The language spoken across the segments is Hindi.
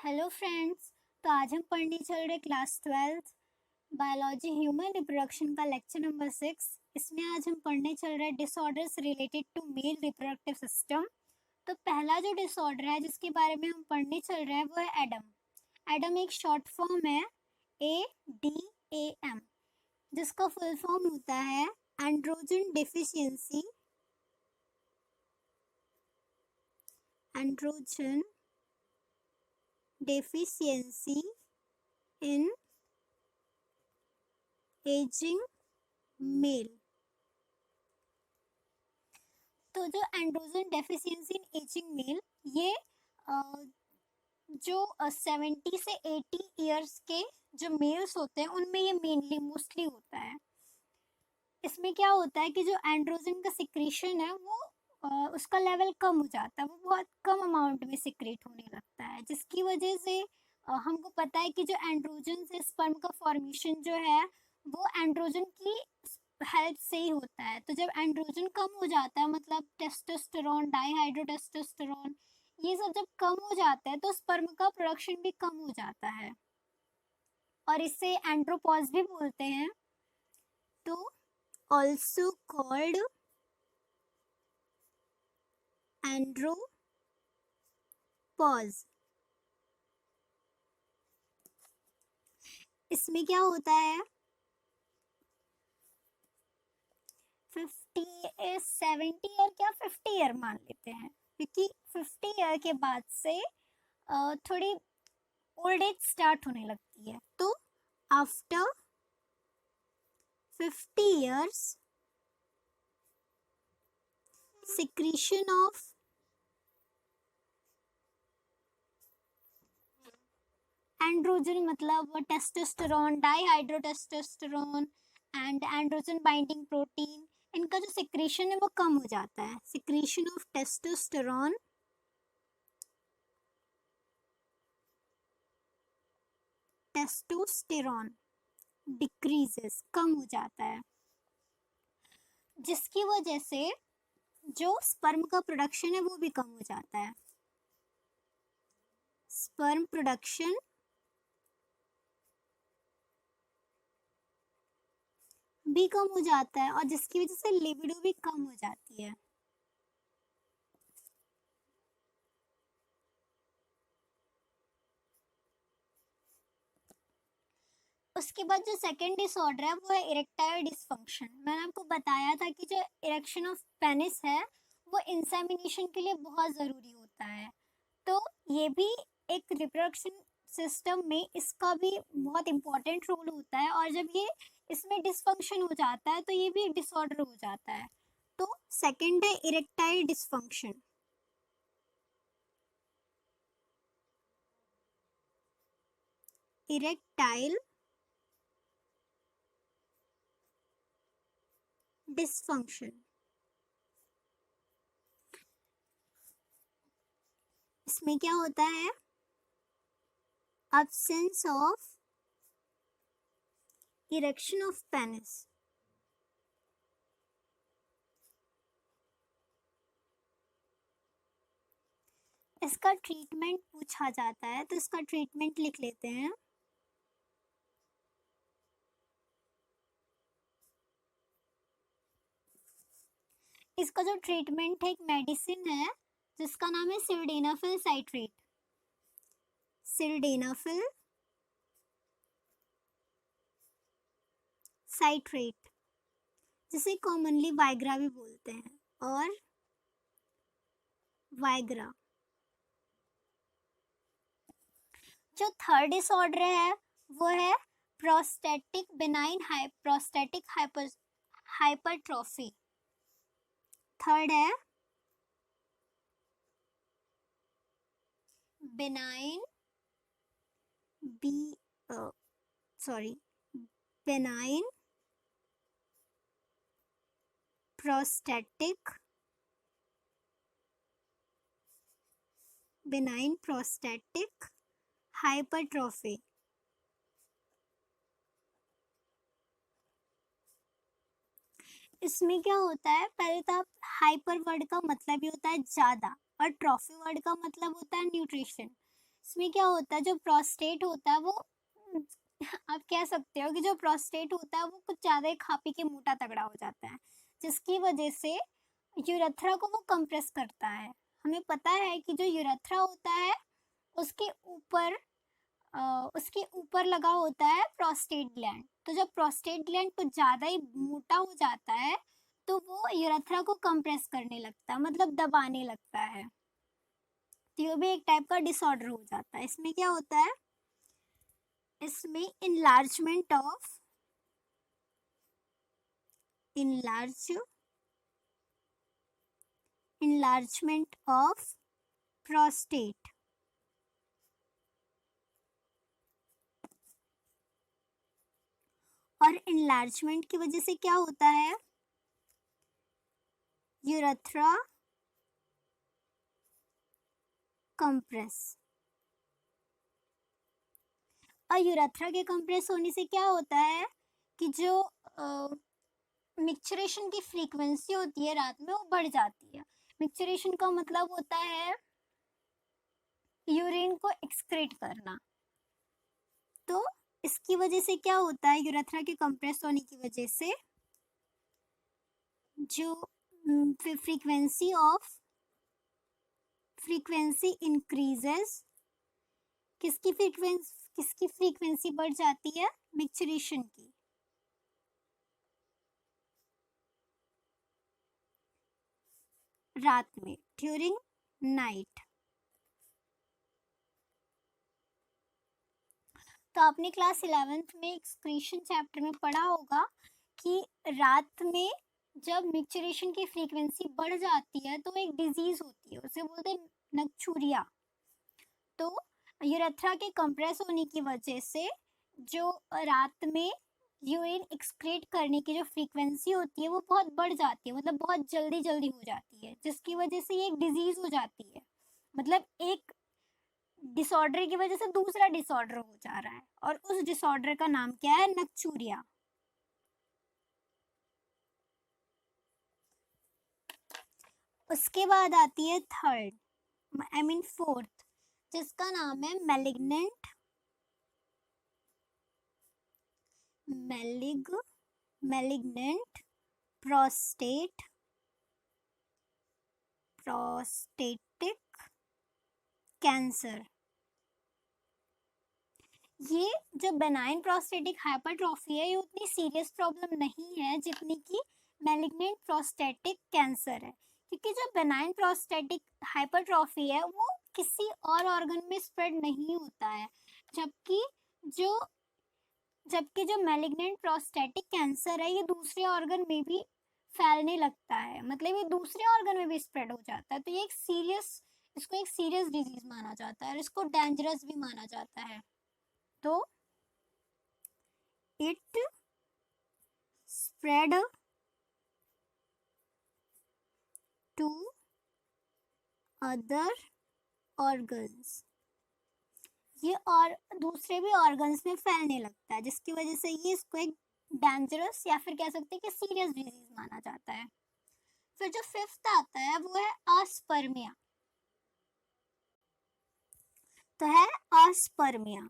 Hello friends. तो आज हम पढ़ने चल रहे क्लास 12 बायोलॉजी ह्यूमन रिप्रोडक्शन का लेक्चर नंबर 6। इसमें आज हम पढ़ने चल रहे disorders related to male reproductive system. तो पहला जो डिसऑर्डर है जिसके बारे में हम पढ़ने चल रहे हैं वो है एडम। एडम एक शॉर्ट फॉर्म है ADAM, जिसका फुल फॉर्म होता है androgen deficiency androgen deficiency in aging male. तो जो androgen deficiency in aging male, ये जो 70 से 80 ईयर्स के जो मेल्स होते हैं उनमें ये मेनली मोस्टली होता है। इसमें क्या होता है कि जो एंड्रोजन का सिक्रीशन है वो उसका लेवल कम हो जाता है, वो बहुत कम अमाउंट में सिक्रेट होने लगता है, जिसकी वजह से हमको पता है कि जो एंड्रोजन से स्पर्म का फॉर्मेशन जो है वो एंड्रोजन की हेल्प से ही होता है। तो जब एंड्रोजन कम हो जाता है, मतलब टेस्टोस्टेरोन, डाईहाइड्रोटेस्टोस्टेरोन, ये सब जब कम हो जाता है तो स्पर्म का प्रोडक्शन भी कम हो जाता है और इससे एंड्रोपॉज भी बोलते हैं। तो ऑल्सो कॉल्ड एंड्रोपॉज। इसमें क्या होता है, 70 ईयर क्या 50 ईयर मान लेते हैं, क्योंकि 50 ईयर के बाद से थोड़ी ओल्ड एज स्टार्ट होने लगती है। तो after 50 years secretion of androgen, मतलब वो testosterone, dihydrotestosterone and androgen binding protein, इनका जो सिक्रीशन है वो कम हो जाता है। सिक्रीशन ऑफ टेस्टोस्टेरोन डिक्रीजेस, कम हो जाता है, जिसकी वजह से जो स्पर्म का प्रोडक्शन है वो भी कम हो जाता है। स्पर्म प्रोडक्शन भी कम हो जाता है और जिसकी वजह से लिबिडो भी कम हो जाती है। उसके बाद जो सेकंड डिसऑर्डर है वो है इरेक्टाइल डिसफंक्शन। मैंने आपको बताया था कि जो इरेक्शन ऑफ पेनिस है वो इंसेमिनेशन के लिए बहुत ज़रूरी होता है। तो ये भी एक रिप्रोडक्शन सिस्टम में इसका भी बहुत इम्पोर्टेंट रोल होता है, और जब ये इसमें डिसफंक्शन हो जाता है तो ये भी डिसऑर्डर हो जाता है। तो सेकंड है इरेक्टाइल डिसफंक्शन। इरेक्टाइल डिसफंक्शन, इसमें क्या होता है, absence of erection of penis। इसका ट्रीटमेंट पूछा जाता है तो इसका ट्रीटमेंट लिख लेते हैं। इसका जो ट्रीटमेंट है, एक मेडिसिन है जिसका नाम है सिल्डेनाफिल साइट्रेट। सिल्डेनाफिल साइट्रेट, जिसे कॉमनली वाइग्रा भी बोलते हैं, और वाइग्रा। जो थर्ड डिसऑर्डर है वो है prostatic benign prostatic hypertrophy. Third है benign B sorry benign prostatic hypertrophy. इसमें क्या होता है, पहले तो आप, हाइपर वर्ड का मतलब ही होता है ज्यादा और ट्रॉफी वर्ड का मतलब होता है न्यूट्रिशन। इसमें क्या होता है, जो प्रोस्टेट होता है वो आप कह सकते हो कि जो प्रोस्टेट होता है वो कुछ ज़्यादा ही खा पी के मोटा तगड़ा हो जाता है, जिसकी वजह से यूरेथ्रा को वो कंप्रेस करता है। हमें पता है कि जो यूरेथ्रा होता है उसके ऊपर उसके ऊपर लगा होता है प्रोस्टेट ग्लैंड। तो जब प्रोस्टेट ग्लैंड कुछ ज़्यादा ही मोटा हो जाता है तो वो यूरेथ्रा को कंप्रेस करने लगता है, मतलब दबाने लगता है। तो ये भी एक टाइप का डिसऑर्डर हो जाता है। इसमें क्या होता है, इसमें enlargement of prostate, और enlargement की वजह से क्या होता है, यूरेथ्रा कंप्रेस। और यूरेथ्रा के कंप्रेस होने से क्या होता है कि जो मिक्सचरेशन की फ्रीक्वेंसी होती है रात में वो बढ़ जाती है। मिक्सचरेशन का मतलब होता है यूरिन को एक्सक्रीट करना। तो इसकी वजह से क्या होता है, यूरेथ्रा के कंप्रेस होने की वजह से जो फ्रीक्वेंसी इंक्रीजेस, किसकी फ्रीक्वेंसी बढ़ जाती है, मिक्सचरेशन की। रात में, ड्यूरिंग नाइट। तो आपने क्लास 11th में एक्सक्रीशन चैप्टर में पढ़ा होगा कि रात में जब मिक्सचरेशन की फ्रीक्वेंसी बढ़ जाती है तो एक डिजीज होती है, उसे बोलते हैं नक्चूरिया। तो यूरेथ्रा के कंप्रेस होने की वजह से जो रात में यूरिन एक्सक्रीट करने की जो फ्रीक्वेंसी होती है वो बहुत बढ़ जाती है, मतलब बहुत जल्दी जल्दी हो जाती है, जिसकी वजह से ये एक डिजीज हो जाती है। मतलब एक डिसऑर्डर की वजह से दूसरा डिसऑर्डर हो जा रहा है, और उस डिसऑर्डर का नाम क्या है, नक्चूरिया। उसके बाद आती है फोर्थ, जिसका नाम है मैलिग्नेंट प्रोस्टेटिक कैंसर। ये जो बेनाइन प्रोस्टेटिक हाइपरट्रॉफी है ये उतनी सीरियस प्रॉब्लम नहीं है जितनी कि मैलिग्नेंट प्रोस्टेटिक कैंसर है, क्योंकि जो बेनाइन प्रोस्टेटिक हाइपरट्रॉफी है वो किसी और ऑर्गन में स्प्रेड नहीं होता है, जबकि जो जबकि जो मैलिग्नेंट प्रोस्टेटिक कैंसर है ये दूसरे ऑर्गन में भी फैलने लगता है, मतलब ये दूसरे ऑर्गन में भी स्प्रेड हो जाता है। तो ये इसको एक सीरियस डिजीज माना जाता है और इसको डेंजरस भी माना जाता है। तो it spread to other organs, ये और दूसरे भी ऑर्गन्स में फैलने लगता है, जिसकी वजह से ये इसको एक डेंजरस या फिर कह सकते हैं कि सीरियस डिजीज माना जाता है। फिर जो फिफ्थ आता है वो है अस्पर्मिया। तो है अस्पर्मिया।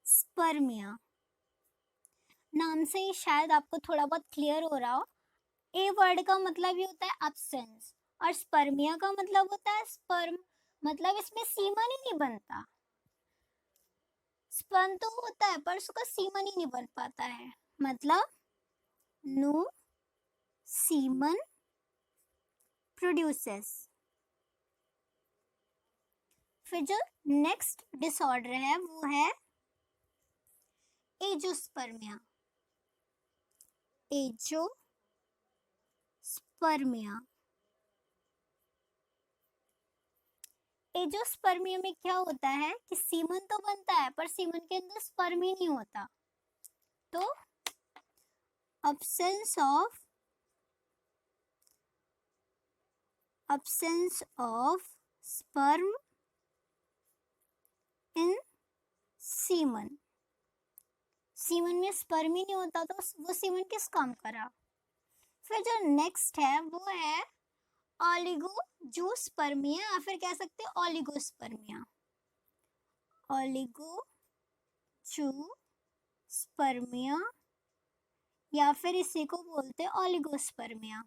अस्पर्मिया नाम से ही शायद आपको थोड़ा बहुत क्लियर हो रहा हो। ए वर्ड का मतलब ये होता है अब्सेंस, और स्पर्मिया का मतलब होता है स्पर्म, मतलब इसमें सीमन ही नहीं बनता। स्पर्म तो होता है पर उसका सीमन ही नहीं बन पाता है, मतलब नो सीमन प्रोड्यूसेस। फिर जो नेक्स्ट डिसऑर्डर है वो है एजोस्पर्मिया। एजोस्पर्मिया एजोस्पर्मिया में क्या होता है कि सीमन तो बनता है पर सीमन के अंदर स्पर्म ही नहीं होता। तो absence of sperm in semen, semen में स्पर्म ही नहीं होता तो वो सीमन किस काम का रहा। फिर जो नेक्स्ट है वो है ओलिगोजूस्पर्मिया या फिर कह सकते हैं ओलिगोस्पर्मिया। ओलिगोजूस्पर्मिया या फिर इसी को बोलते हैं ओलिगोस्पर्मिया।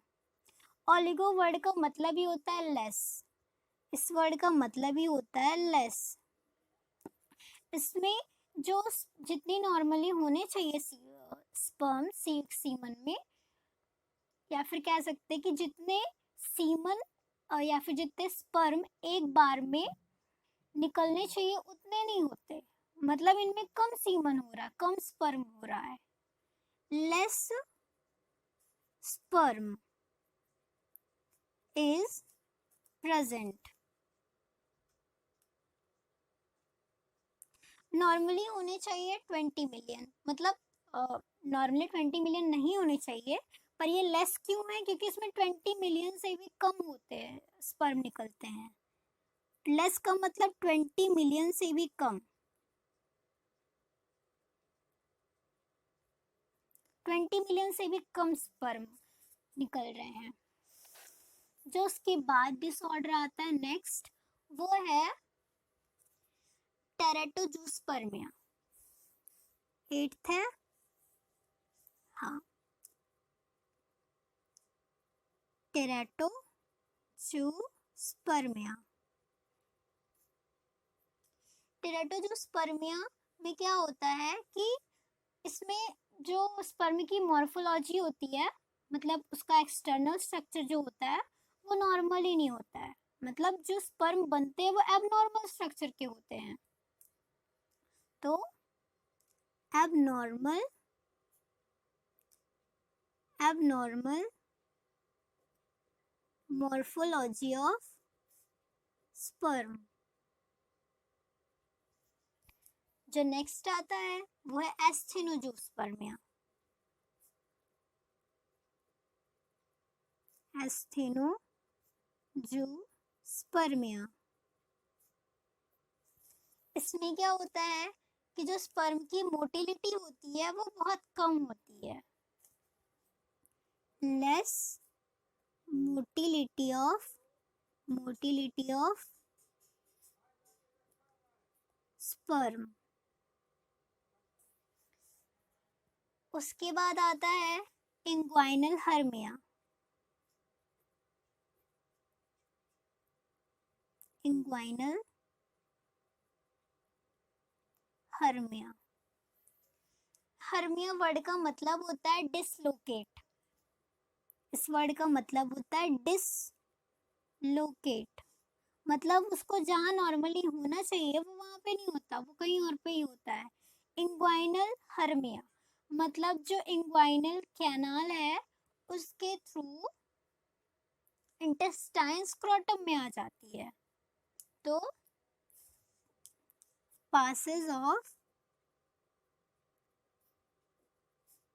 ओलिगो वर्ड का मतलब ही होता है लेस, इस वर्ड का मतलब ही होता है लेस। इसमें जो जितनी नॉर्मली होने चाहिए स्पर्म सीमन में, या फिर कह सकते हैं कि जितने सीमन या फिर जितने स्पर्म एक बार में निकलने चाहिए उतने नहीं होते, मतलब इनमें कम सीमन हो रहा है, कम स्पर्म हो रहा है, less sperm is present. Normally होने चाहिए 20 मिलियन, मतलब नॉर्मली 20 मिलियन नहीं होने चाहिए, पर ये लेस क्यों है, क्योंकि इसमें 20 मिलियन से भी कम होते हैं स्पर्म निकलते हैं। लेस का मतलब 20 मिलियन से भी कम, 20 मिलियन से भी कम स्पर्म निकल रहे हैं। जो उसके बाद डिसऑर्डर आता है नेक्स्ट, वो है टेरेटोजूस्पर्मिया। 8th है, हाँ, टेरेटोजूस्पर्मिया। टेरेटोजूस्पर्मिया में क्या होता है कि इसमें जो स्पर्म की मॉर्फोलॉजी होती है, मतलब उसका एक्सटर्नल स्ट्रक्चर जो होता है वो नॉर्मल ही नहीं होता है, मतलब जो स्पर्म बनते हैं वो एबनॉर्मल स्ट्रक्चर के होते हैं। तो एबनॉर्मल मॉर्फोलॉजी ऑफ स्पर्म। जो नेक्स्ट आता है वो है एस्थेनोजूस्पर्मिया। एस्थेनोजूस्पर्मिया, इसमें क्या होता है कि जो स्पर्म की मोटिलिटी होती है वो बहुत कम होती है, लेस मोटिलिटी ऑफ स्पर्म। उसके बाद आता है inguinal Hermia. Inguinal Hermia, Hermia word का मतलब होता है डिसलोकेट, इस वर्ड का मतलब होता है डिसलोकेट, मतलब उसको जहाँ नॉर्मली होना चाहिए वो वहाँ पे नहीं होता, वो कहीं और पे ही होता है। इंग्वाइनल हर्मिया मतलब जो इंग्वाइनल कैनाल है उसके थ्रू इंटेस्टाइन स्क्रोटम में आ जाती है, तो passes of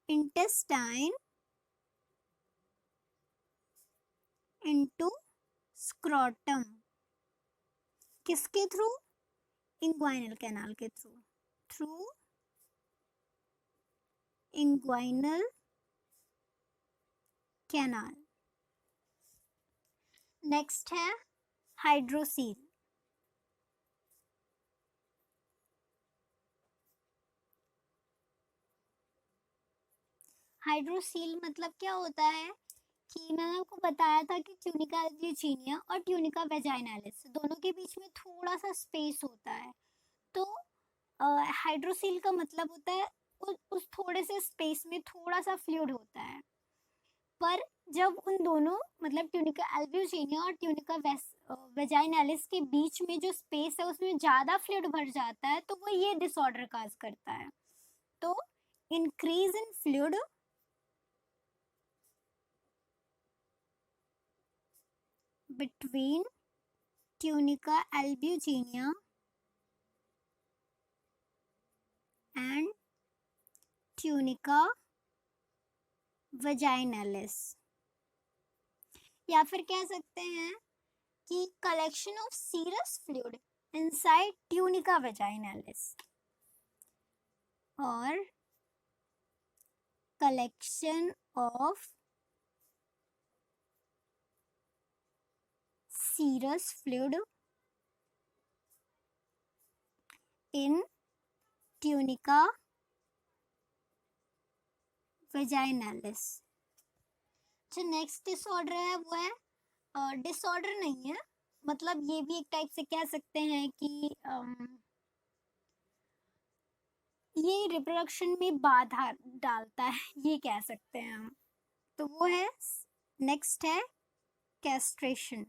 intestine into scrotum, किसके थ्रू, इंग्वाइनल कैनाल के थ्रू इंग्वाइनल कैनाल। नेक्स्ट है हाइड्रोसील। हाइड्रोसील मतलब क्या होता है कि मैंने आपको बताया था कि ट्यूनिका एल्ब्यूजिनिया और ट्यूनिका वेजाइनालिस दोनों के बीच में थोड़ा सा स्पेस होता है, तो हाइड्रोसील का मतलब होता है उस थोड़े से स्पेस में थोड़ा सा फ्लूइड होता है, पर जब उन दोनों मतलब ट्यूनिका एल्ब्यूजिनिया और ट्यूनिका वेजाइनालिस के बीच में जो स्पेस है उसमें ज़्यादा फ्लूइड भर जाता है, तो वो ये डिसऑर्डर काज करता है। तो increase in fluid between tunica albuginea and tunica vaginalis, या फिर कह सकते हैं कि collection of serous fluid inside tunica vaginalis और collection of serous fluid in tunica vaginalis। जो नेक्स्ट डिसऑर्डर है वो है, डिसऑर्डर नहीं है, मतलब ये भी एक टाइप से कह सकते हैं कि ये रिप्रोडक्शन में बाधा डालता है, ये कह सकते हैं हम। तो वो है, नेक्स्ट है कैस्ट्रेशन।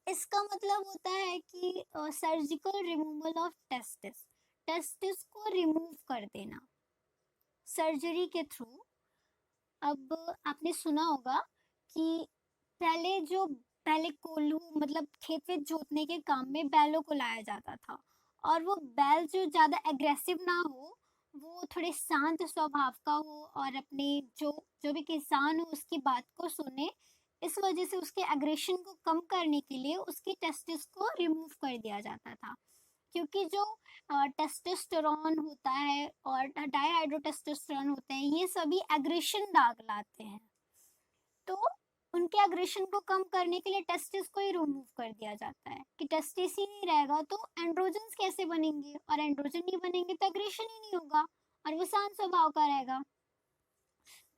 इसका मतलब होता है कि surgical removal of testis, testis को रिमूव कर देना सर्जरी के थ्रू। अब आपने सुना होगा कि पहले कोल्हू मतलब खेत वेत जोतने के काम में बैलों को लाया जाता था, और वो बैल जो ज्यादा एग्रेसिव ना हो, वो थोड़े शांत स्वभाव का हो और अपने जो जो भी किसान हो उसकी बात को सुने। इस वजह से उसके एग्रेशन को कम करने के लिए उसकी टेस्टिस को रिमूव कर दिया जाता था, क्योंकि जो टेस्टोस्टेरोन होता है और डाईहाइड्रोटेस्टोस्टेरोन होते हैं, ये सभी एग्रेशन दाग लाते हैं। तो उनके एग्रेशन को कम करने के लिए टेस्टिस को ही रिमूव कर दिया जाता है कि टेस्टिस ही नहीं रहेगा तो एंड्रोजन्स कैसे बनेंगे, और एंड्रोजन नहीं बनेंगे तो एग्रेशन ही नहीं होगा और वो शांत स्वभाव का रहेगा।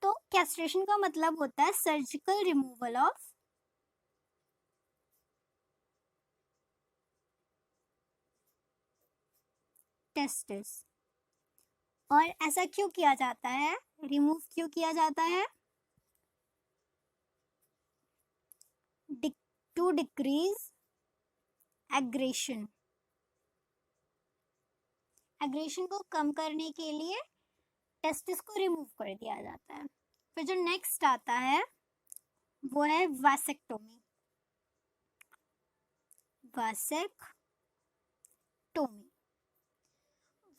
तो कैस्ट्रेशन का मतलब होता है सर्जिकल रिमूवल ऑफ टेस्टिस। और ऐसा क्यों किया जाता है, रिमूव क्यों किया जाता है? टू डिक्रीज एग्रेशन, एग्रेशन को कम करने के लिए टेस्टिस को रिमूव कर दिया जाता है। फिर जो नेक्स्ट आता है वो है वासेक्टोमी। वासेक्टोमी,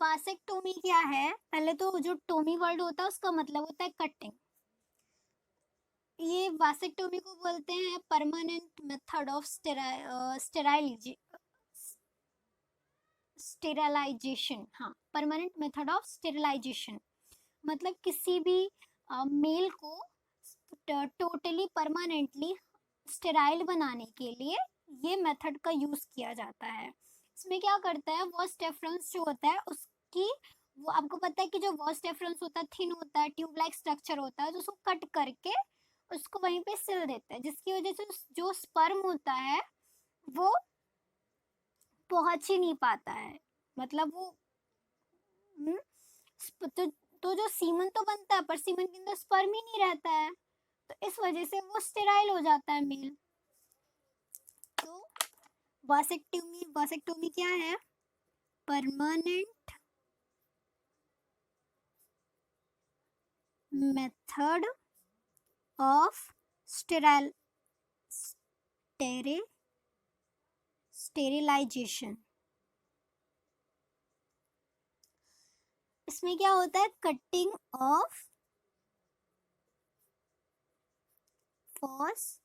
वासेक्टोमी क्या है? पहले तो जो टोमी वर्ड होता है उसका मतलब होता है कटिंग। ये वासेक्टोमी को बोलते हैं परमानेंट मेथड ऑफ स्टेरिलाइजेशन। हाँ, परमानेंट मेथड ऑफ स्टेरिलाइजेशन, मतलब किसी भी मेल को टोटली परमानेंटली स्टेराइल बनाने के लिए ये मेथड का यूज किया जाता है। इसमें क्या करता है, वॉस डेफरेंस जो होता है उसकी, वो आपको पता है कि जो वॉस डेफरेंस होता है थिन होता है, ट्यूब लाइक स्ट्रक्चर होता है, तो उसको कट करके उसको वहीं पे सिल देता है, जिसकी वजह से जो स्पर्म होता है वो पहुंच ही नहीं पाता है, मतलब वो तो, तो जो सीमन तो बनता है पर सीमन के अंदर स्पर्म ही नहीं रहता है, तो इस वजह से वो स्टेराइल हो जाता है मेल। तो वासेक्टोमी क्या है? Permanent method of sterilization. इसमें क्या होता है, कटिंग ऑफ फॉस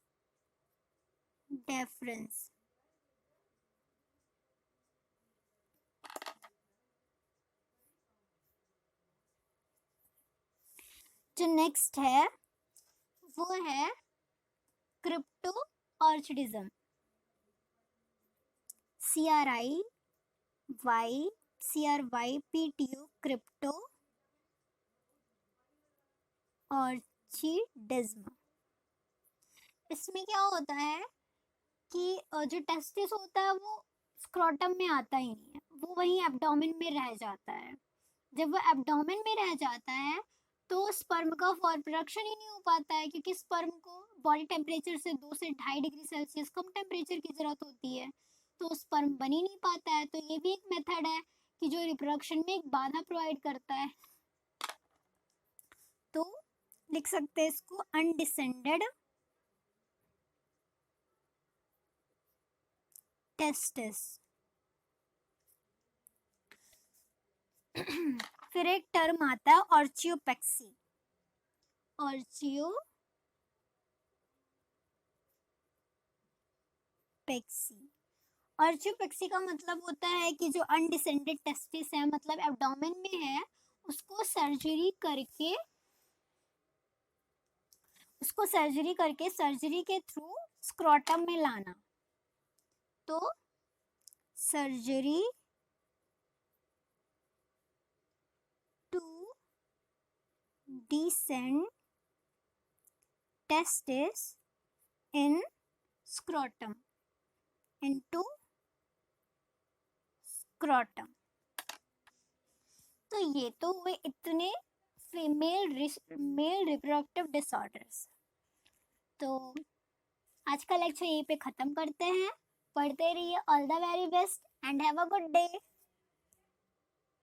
डेफरेंस। जो नेक्स्ट है वो है cryptorchidism. CRYPTO, cryptorchidism. इसमें क्या होता है कि जो टेस्टिस होता है वो स्क्रोटम में आता ही नहीं है, वो वहीं एब्डोमेन में रह जाता है। जब वो एब्डोमेन में रह जाता है तो स्पर्म का प्रोडक्शन ही नहीं हो पाता है, क्योंकि स्पर्म को बॉडी टेम्परेचर से 2 से 2.5 डिग्री सेल्सियस कम टेम्परेचर की जरूरत होती है, तो स्पर्म बन ही नहीं पाता है। तो ये भी एक मेथड है कि जो रिप्रोडक्शन में एक बाधा प्रोवाइड करता है। तो लिख सकते हैं इसको अनडिसेंडेड टेस्टिस। फिर एक टर्म आता है ऑर्चियोपेक्सी। ऑर्चियोपेक्सी का मतलब होता है कि जो अनडिसेंडेड टेस्टिस है, मतलब एब्डोमेन में है, उसको सर्जरी करके उसको सर्जरी करके सर्जरी के थ्रू स्क्रोटम में लाना। तो surgery to descend testis in scrotum into scrotum। तो ये तो हुए इतने मेल रिप्रोडक्टिव डिसऑर्डर्स। तो आज का लेक्चर यहीं पे खत्म करते हैं। पढ़ते रहिए। All the very best and have a good day.